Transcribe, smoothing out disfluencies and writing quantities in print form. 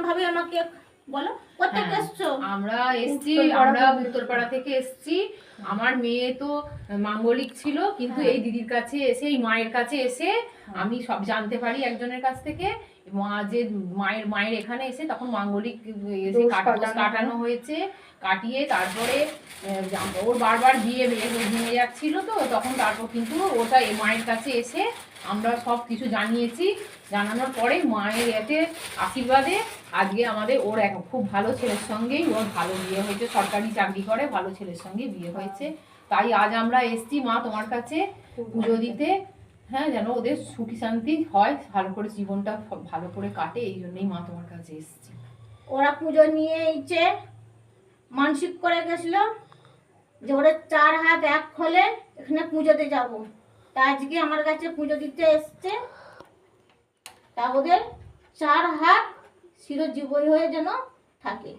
ভাবে আমাকে বলো কোথায় এসছো? আমরা এসছি, আমরা উত্তরপাড়া থেকে এসছি। আমার মেয়ে তো মাঙ্গলিক ছিল, কিন্তু এই দিদির কাছে এসে, এই মায়ের কাছে এসে আমি সব জানতে পারি একজনের কাছ থেকে। মা যে মায়ের এখানে এসে তখন মাঙ্গলিক এসে কাটানো হয়েছে, কাটিয়ে তারপরে ওর বারবার বিয়ে ভেঙে যাচ্ছিল, তো তখন তারপর কিন্তু ওটা মায়ের কাছে এসে আমরা সব কিছু জানিয়েছি। জানানোর পরে মায়ের এতে আশীর্বাদে আজকে আমাদের ওর এক খুব ভালো ছেলের সঙ্গেই ওর ভালো বিয়ে হয়েছে, সরকারি চাকরি করে, ভালো ছেলের সঙ্গে বিয়ে হয়েছে। তাই আজ আমরা এসছি মা তোমার কাছে পুজো দিতে, হ্যাঁ, যেন ওদের সুখী শান্তি হয়, ভালো করে জীবনটা ভালো করে কাটে, এই জন্যই মা তোমার কাছে এসছি। ওরা পুজো নিয়ে এইছে, মানসিক করে গেছিল যে ওরা 4 হাত এক খোলে এখানে পুজোতে যাব। তা আজকে আমার কাছে পুজো দিতে এসছে, তা ওদের 4 হাত চিরজীবী হয়ে যেন থাকে।